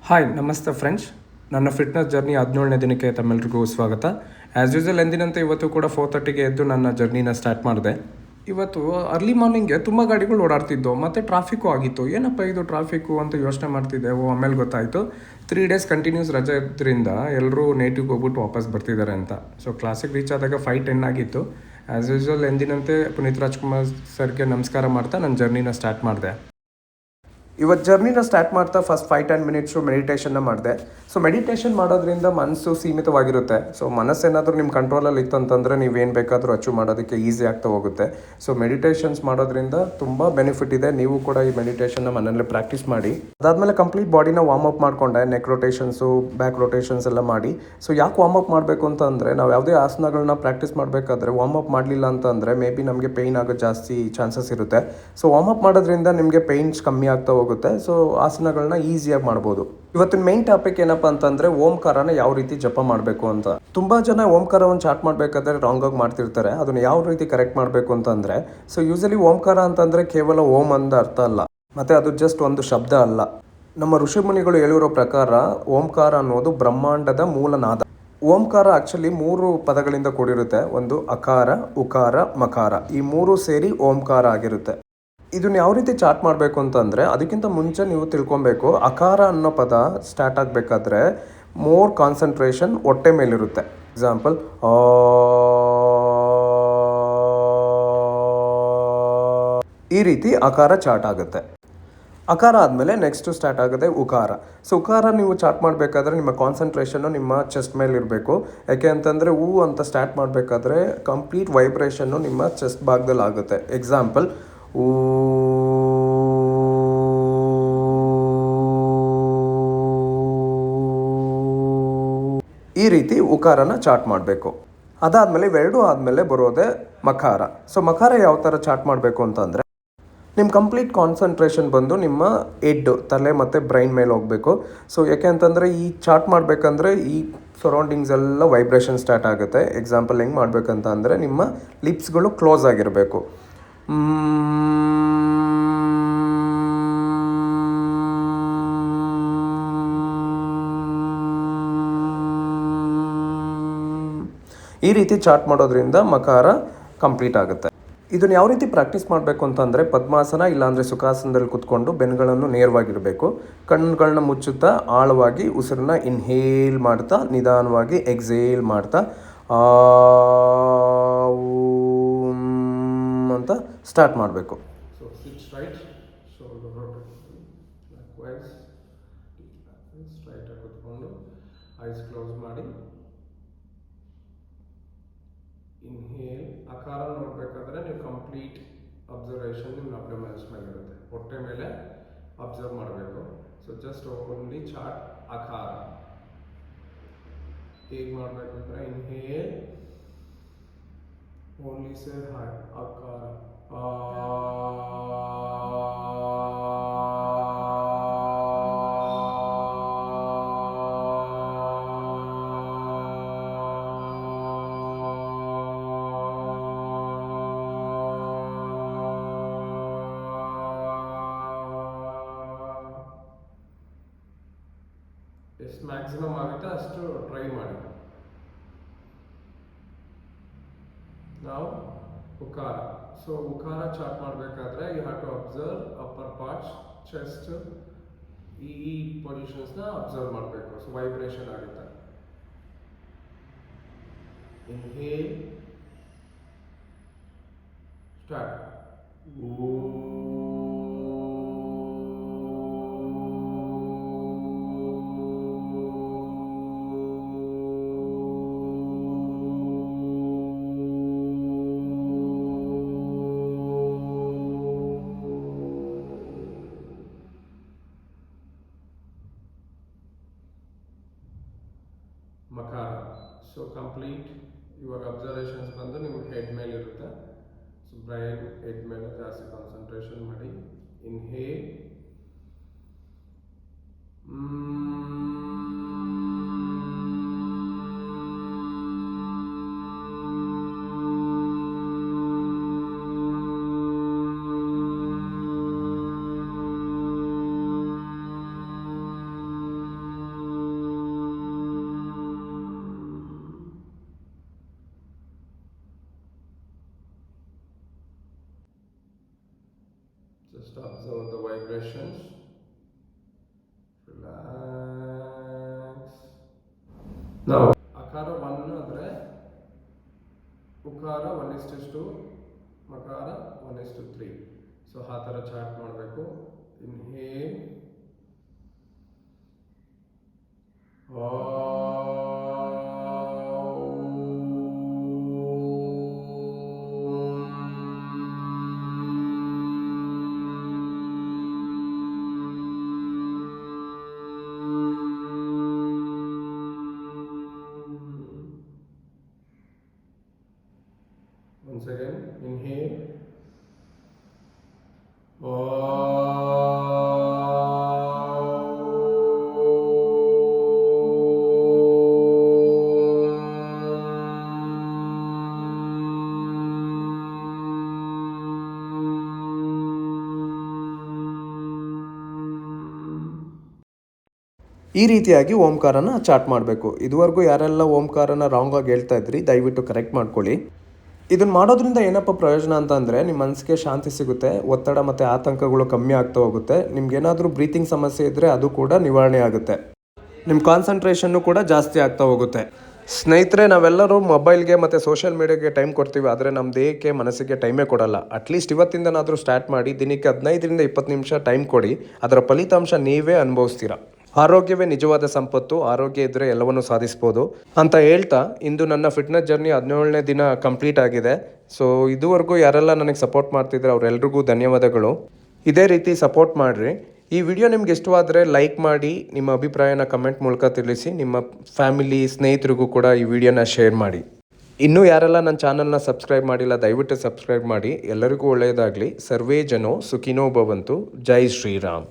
Hi ನಮಸ್ತೆ friends. ನನ್ನ fitness journey 17ನೇ ದಿನಕ್ಕೆ ತಮ್ಮೆಲ್ಲರಿಗೂ ಸ್ವಾಗತ. ಆ್ಯಸ್ ಯೂಸಲ್ ಎಂದಿನಂತೆ ಇವತ್ತು ಕೂಡ 4:30ಗೆ ಎದ್ದು ನನ್ನ ಜರ್ನಿನ ಸ್ಟಾರ್ಟ್ ಮಾಡಿದೆ. ಇವತ್ತು ಅರ್ಲಿ ಮಾರ್ನಿಂಗ್ಗೆ ತುಂಬ ಗಾಡಿಗಳು ಓಡಾಡ್ತಿದ್ದವು ಮತ್ತು ಟ್ರಾಫಿಕ್ಕು ಆಗಿತ್ತು. ಏನಪ್ಪ ಇದು ಟ್ರಾಫಿಕ್ಕು ಅಂತ ಯೋಚನೆ ಮಾಡ್ತಿದ್ದೆ. ಆಮೇಲೆ ಗೊತ್ತಾಯಿತು 3 ಡೇಸ್ ಕಂಟಿನ್ಯೂಸ್ ರಜೆ ಇದ್ದರಿಂದ ಎಲ್ಲರೂ ನೇಟಿವ್ಗೆ ಹೋಗ್ಬಿಟ್ಟು ವಾಪಸ್ ಬರ್ತಿದ್ದಾರೆ ಅಂತ. ಸೊ ಕ್ಲಾಸಿಗೆ ರೀಚ್ ಆದಾಗ 5:10 ಆಗಿತ್ತು. ಆ್ಯಸ್ ಯೂಸಲ್ ಎಂದಿನಂತೆ ಪುನೀತ್ ರಾಜ್ಕುಮಾರ್ ಸರ್ಗೆ ನಮಸ್ಕಾರ ಮಾಡ್ತಾ ನನ್ನ ಜರ್ನಿನ ಸ್ಟಾರ್ಟ್ ಮಾಡಿದೆ. ಇವತ್ತು ಜರ್ನಿನ ಸ್ಟಾರ್ಟ್ ಮಾಡ್ತಾ ಫಸ್ಟ್ 5-10 ಮಿನಿಟ್ಸು ಮೆಡಿಟೇಷನ್ನ ಮಾಡಿದೆ. ಸೊ ಮೆಡಿಟೇಷನ್ ಮಾಡೋದ್ರಿಂದ ಮನಸ್ಸು ಸೀಮಿತವಾಗಿರುತ್ತೆ. ಸೊ ಮನಸ್ಸೇನಾದರೂ ನಿಮ್ಮ ಕಂಟ್ರೋಲಲ್ಲಿ ಇತ್ತು ಅಂತಂದರೆ ನೀವೇನು ಬೇಕಾದರೂ ಅಚೀವ್ ಮಾಡೋದಕ್ಕೆ ಈಸಿ ಆಗ್ತಾ ಹೋಗುತ್ತೆ. ಸೊ ಮೆಡಿಟೇಷನ್ಸ್ ಮಾಡೋದ್ರಿಂದ ತುಂಬ ಬೆನಿಫಿಟ್ ಇದೆ. ನೀವು ಕೂಡ ಈ ಮೆಡಿಟೇಷನ್ನ ಮನೆಯಲ್ಲೇ ಪ್ರಾಕ್ಟೀಸ್ ಮಾಡಿ. ಅದಾದಮೇಲೆ ಕಂಪ್ಲೀಟ್ ಬಾಡಿನ ವಾರ್ಮ್ ಅಪ್ ಮಾಡಿಕೊಂಡೆ. ನೆಕ್ ರೊಟೇಷನ್ಸು, ಬ್ಯಾಕ್ ರೊಟೇಷನ್ಸ್ ಎಲ್ಲ ಮಾಡಿ. ಸೊ ಯಾಕೆ ವಾರ್ಮ್ ಅಪ್ ಮಾಡಬೇಕು ಅಂತಂದರೆ, ನಾವು ಯಾವುದೇ ಆಸನಗಳನ್ನ ಪ್ರಾಕ್ಟೀಸ್ ಮಾಡಬೇಕಾದ್ರೆ ವಾರ್ಮ್ ಅಪ್ ಮಾಡಲಿಲ್ಲ ಅಂತಂದರೆ ಮೇ ಬಿ ನಮಗೆ ಪೇಯ್ನ್ ಆಗೋ ಜಾಸ್ತಿ ಚಾನ್ಸಸ್ ಇರುತ್ತೆ. ಸೊ ವಾರ್ಮ್ ಅಪ್ ಮಾಡೋದ್ರಿಂದ ನಿಮಗೆ ಪೇಯ್ನ್ಸ್ ಕಮ್ಮಿ ಆಗ್ತಾ ಹೋಗುತ್ತೆ. ಸೊ ಆಸನಗಳನ್ನ ಈಸಿಯಾಗಿ ಮಾಡ್ಬೋದು. ಇವತ್ತಿನ ಮೇನ್ ಟಾಪಿಕ್ ಏನಪ್ಪ ಅಂತಂದರೆ ಓಂಕಾರನ ಯಾವ ರೀತಿ ಜಪ ಮಾಡಬೇಕು ಅಂತ. ತುಂಬ ಜನ ಓಂಕಾರವನ್ನು ಚಾಟ್ ಮಾಡಬೇಕಾದ್ರೆ ರಾಂಗಾಗಿ ಮಾಡ್ತಿರ್ತಾರೆ. ಅದನ್ನು ಯಾವ ರೀತಿ ಕರೆಕ್ಟ್ ಮಾಡಬೇಕು ಅಂತಂದರೆ, ಸೊ ಯೂಸಲಿ ಓಂಕಾರ ಅಂತಂದರೆ ಕೇವಲ ಓಂ ಅಂದ ಅರ್ಥ ಅಲ್ಲ, ಮತ್ತು ಅದು ಜಸ್ಟ್ ಒಂದು ಶಬ್ದ ಅಲ್ಲ. ನಮ್ಮ ಋಷಿಮುನಿಗಳು ಹೇಳಿರೋ ಪ್ರಕಾರ ಓಂಕಾರ ಅನ್ನೋದು ಬ್ರಹ್ಮಾಂಡದ ಮೂಲನಾದ. ಓಂಕಾರ ಆ್ಯಕ್ಚುಲಿ 3 ಪದಗಳಿಂದ ಕೂಡಿರುತ್ತೆ. ಒಂದು ಅಕಾರ, ಉಕಾರ, ಮಕಾರ. ಈ 3 ಸೇರಿ ಓಂಕಾರ ಆಗಿರುತ್ತೆ. ಇದನ್ನ ಯಾವ ರೀತಿ ಚಾಟ್ ಮಾಡಬೇಕು ಅಂತಂದರೆ, ಅದಕ್ಕಿಂತ ಮುಂಚೆ ನೀವು ತಿಳ್ಕೊಬೇಕು, ಅಕಾರ ಅನ್ನೋ ಪದ ಸ್ಟಾರ್ಟ್ ಆಗಬೇಕಾದ್ರೆ ಮೋರ್ ಕಾನ್ಸಂಟ್ರೇಷನ್ ಹೊಟ್ಟೆ ಮೇಲಿರುತ್ತೆ. ಎಕ್ಸಾಂಪಲ್, ಈ ರೀತಿ ಅಕಾರ ಚಾಟ್ ಆಗುತ್ತೆ. ಅಕಾರ ಆದಮೇಲೆ ನೆಕ್ಸ್ಟು ಸ್ಟಾರ್ಟ್ ಆಗುತ್ತೆ ಉಕಾರ. ಸೊ ಉಕಾರ ನೀವು ಚಾಟ್ ಮಾಡಬೇಕಾದ್ರೆ ನಿಮ್ಮ ಕಾನ್ಸಂಟ್ರೇಷನ್ನು ನಿಮ್ಮ ಚೆಸ್ಟ್ ಮೇಲೆ ಇರಬೇಕು. ಯಾಕೆ ಅಂತಂದರೆ ಅಂತ ಸ್ಟಾರ್ಟ್ ಮಾಡಬೇಕಾದ್ರೆ ಕಂಪ್ಲೀಟ್ ವೈಬ್ರೇಷನ್ನು ನಿಮ್ಮ ಚೆಸ್ಟ್ ಭಾಗದಲ್ಲಿ ಆಗುತ್ತೆ. ಎಕ್ಸಾಂಪಲ್, ಈ ರೀತಿ ಉಕಾರನ ಚಾಟ್ ಮಾಡಬೇಕು. ಅದಾದಮೇಲೆ ಇವೆರಡೂ ಆದಮೇಲೆ ಬರೋದೇ ಮಕಾರ. ಸೊ ಮಕಾರ ಯಾವ ಥರ ಚಾಟ್ ಮಾಡಬೇಕು ಅಂತಂದರೆ, ನಿಮ್ಮ ಕಂಪ್ಲೀಟ್ ಕಾನ್ಸಂಟ್ರೇಷನ್ ಬಂದು ನಿಮ್ಮ ಹೆಡ್, ತಲೆ ಮತ್ತು ಬ್ರೈನ್ ಮೇಲೆ ಹೋಗಬೇಕು. ಸೊ ಯಾಕೆ ಅಂತಂದರೆ ಈ ಚಾಟ್ ಮಾಡಬೇಕಂದ್ರೆ ಈ ಸರೌಂಡಿಂಗ್ಸ್ ಎಲ್ಲ ವೈಬ್ರೇಷನ್ ಸ್ಟಾರ್ಟ್ ಆಗುತ್ತೆ. ಎಕ್ಸಾಂಪಲ್ ಹೆಂಗೆ ಮಾಡಬೇಕಂತ ಅಂದರೆ, ನಿಮ್ಮ ಲಿಪ್ಸ್ಗಳು ಕ್ಲೋಸ್ ಆಗಿರಬೇಕು. ಈ ರೀತಿ ಚಾಟ್ ಮಾಡೋದ್ರಿಂದ ಮಕಾರ ಕಂಪ್ಲೀಟ್ ಆಗುತ್ತೆ. ಇದನ್ನು ಯಾವ ರೀತಿ ಪ್ರಾಕ್ಟೀಸ್ ಮಾಡಬೇಕು ಅಂತಂದರೆ, ಪದ್ಮಾಸನ ಇಲ್ಲಾಂದರೆ ಸುಖಾಸನದಲ್ಲಿ ಕೂತ್ಕೊಂಡು ಬೆನ್ನುಗಳನ್ನು ನೇರವಾಗಿರಬೇಕು. ಕಣ್ಣುಗಳನ್ನ ಮುಚ್ಚುತ್ತಾ ಆಳವಾಗಿ ಉಸಿರನ್ನ ಇನ್ಹೇಲ್ ಮಾಡ್ತಾ ನಿಧಾನವಾಗಿ ಎಕ್ಸೇಲ್ ಮಾಡ್ತಾ ಅಂತ ಸ್ಟಾರ್ಟ್ ಮಾಡಬೇಕು. So sits right, shoulder rotation likewise, ಸ್ಟ್ರೈಟಾಗಿ ಕೂತ್ಕೊಂಡು ಐಸ್ ಕ್ಲೋಸ್ ಮಾಡಿ ಇನ್ಹೇಲ್. ಅಕಾರ ನೋಡಬೇಕಾದ್ರೆ ನೀವು ಕಂಪ್ಲೀಟ್ ಅಬ್ಸರ್ವೇಷನ್ ನಿಮ್ಮ ಅಬ್ಡೋಮಿನಲ್ಸ್ ಮೇಲೆ ಇರುತ್ತೆ, ಹೊಟ್ಟೆ ಮೇಲೆ ಅಬ್ಸರ್ವ್ ಮಾಡಬೇಕು. ಸೊ ಜಸ್ಟ್ ಓನ್ಲಿ ಚಾಟ್ ಅಕಾರ. ಹೇಗೆ ಮಾಡಬೇಕು ಅಂದರೆ, ಇನ್ಹೇಲ್ ಓನ್ಲಿ ಸೇ ಹಾಯ್ ಅಕಾರ, ಎಷ್ಟು ಮ್ಯಾಕ್ಸಿಮಮ್ ಆಗುತ್ತೆ ಅಷ್ಟು ಟ್ರೈ ಮಾಡಿ. ನಾವು ಉಕಾರ. ಸೊ ಉಕಾರ ಚಾಟ್ ಮಾಡಬೇಕಾದ್ರೆ you have to observe upper parts, chest, ಈ ಪೊಸಿಷನ್ಸ್ನ ಅಬ್ಸರ್ವ್ ಮಾಡಬೇಕು. ಸೊ ವೈಬ್ರೇಷನ್ ಆಗುತ್ತೆ. Inhale, start. ಮಕಾರ. ಸೊ ಕಂಪ್ಲೀಟ್ ಇವಾಗ ಅಬ್ಸರ್ವೇಷನ್ಸ್ ಬಂದು ನಿಮಗೆ ಹೆಡ್ ಮೇಲೆ ಇರುತ್ತೆ. ಸೊ ಬ್ರೈನ್ ಹೆಡ್ ಮೇಲೆ ಜಾಸ್ತಿ ಕಾನ್ಸಂಟ್ರೇಷನ್ ಮಾಡಿ. ಇನ್ಹೇಲ್, ನಾವು ಅಕಾರ 1 ಅಂದರೆ ಉಕಾರ 1:2, ಮಕಾರ 1:3. ಸೊ ಆ ಥರ ಚಾರ್ಟ್ ಮಾಡಬೇಕು. Inhale, once again, inhale. ಈ ರೀತಿಯಾಗಿ ಓಂಕಾರನ ಚಾಟ್ ಮಾಡಬೇಕು. ಇದುವರೆಗೂ ಯಾರೆಲ್ಲ ಓಂಕಾರನ ರಾಂಗಾಗಿ ಹೇಳ್ತಾ ಇದ್ರಿ, ದಯವಿಟ್ಟು ಕರೆಕ್ಟ್ ಮಾಡ್ಕೊಳ್ಳಿ. ಇದನ್ನು ಮಾಡೋದ್ರಿಂದ ಏನಪ್ಪ ಪ್ರಯೋಜನ ಅಂತ ಅಂದರೆ, ನಿಮ್ಮ ಮನಸ್ಸಿಗೆ ಶಾಂತಿ ಸಿಗುತ್ತೆ, ಒತ್ತಡ ಮತ್ತು ಆತಂಕಗಳು ಕಮ್ಮಿ ಆಗ್ತಾ ಹೋಗುತ್ತೆ. ನಿಮ್ಗೇನಾದರೂ ಬ್ರೀತಿಂಗ್ ಸಮಸ್ಯೆ ಇದ್ದರೆ ಅದು ಕೂಡ ನಿವಾರಣೆ ಆಗುತ್ತೆ. ನಿಮ್ಮ ಕಾನ್ಸಂಟ್ರೇಷನ್ನು ಕೂಡ ಜಾಸ್ತಿ ಆಗ್ತಾ ಹೋಗುತ್ತೆ. ಸ್ನೇಹಿತರೆ, ನಾವೆಲ್ಲರೂ ಮೊಬೈಲ್ಗೆ ಮತ್ತು ಸೋಷಿಯಲ್ ಮೀಡಿಯಾಗೆ ಟೈಮ್ ಕೊಡ್ತೀವಿ, ಆದರೆ ನಮ್ಮ ದೇಹಕ್ಕೆ ಮನಸ್ಸಿಗೆ ಟೈಮೇ ಕೊಡಲ್ಲ. ಅಟ್ಲೀಸ್ಟ್ ಇವತ್ತಿಂದನಾದರೂ ಸ್ಟಾರ್ಟ್ ಮಾಡಿ, ದಿನಕ್ಕೆ 15ರಿಂದ 20 ನಿಮಿಷ ಟೈಮ್ ಕೊಡಿ. ಅದರ ಫಲಿತಾಂಶ ನೀವೇ ಅನುಭವಿಸ್ತೀರ. ಆರೋಗ್ಯವೇ ನಿಜವಾದ ಸಂಪತ್ತು, ಆರೋಗ್ಯ ಇದ್ದರೆ ಎಲ್ಲವನ್ನೂ ಸಾಧಿಸ್ಬೋದು ಅಂತ ಹೇಳ್ತಾ, ಇಂದು ನನ್ನ ಫಿಟ್ನೆಸ್ ಜರ್ನಿ 17ನೇ ದಿನ ಕಂಪ್ಲೀಟ್ ಆಗಿದೆ. ಸೊ ಇದುವರೆಗೂ ಯಾರೆಲ್ಲ ನನಗೆ ಸಪೋರ್ಟ್ ಮಾಡ್ತಿದ್ರೆ ಅವರೆಲ್ರಿಗೂ ಧನ್ಯವಾದಗಳು. ಇದೇ ರೀತಿ ಸಪೋರ್ಟ್ ಮಾಡಿರಿ. ಈ ವಿಡಿಯೋ ನಿಮ್ಗೆ ಇಷ್ಟವಾದರೆ ಲೈಕ್ ಮಾಡಿ, ನಿಮ್ಮ ಅಭಿಪ್ರಾಯನ ಕಮೆಂಟ್ ಮೂಲಕ ತಿಳಿಸಿ. ನಿಮ್ಮ ಫ್ಯಾಮಿಲಿ, ಸ್ನೇಹಿತರಿಗೂ ಕೂಡ ಈ ವಿಡಿಯೋನ ಶೇರ್ ಮಾಡಿ. ಇನ್ನೂ ಯಾರೆಲ್ಲ ನನ್ನ ಚಾನಲ್ನ ಸಬ್ಸ್ಕ್ರೈಬ್ ಮಾಡಿಲ್ಲ, ದಯವಿಟ್ಟು ಸಬ್ಸ್ಕ್ರೈಬ್ ಮಾಡಿ. ಎಲ್ಲರಿಗೂ ಒಳ್ಳೆಯದಾಗಲಿ. ಸರ್ವೇ ಜನೋ ಸುಖಿನೋ ಭವಂತು. ಜೈ ಶ್ರೀರಾಮ್.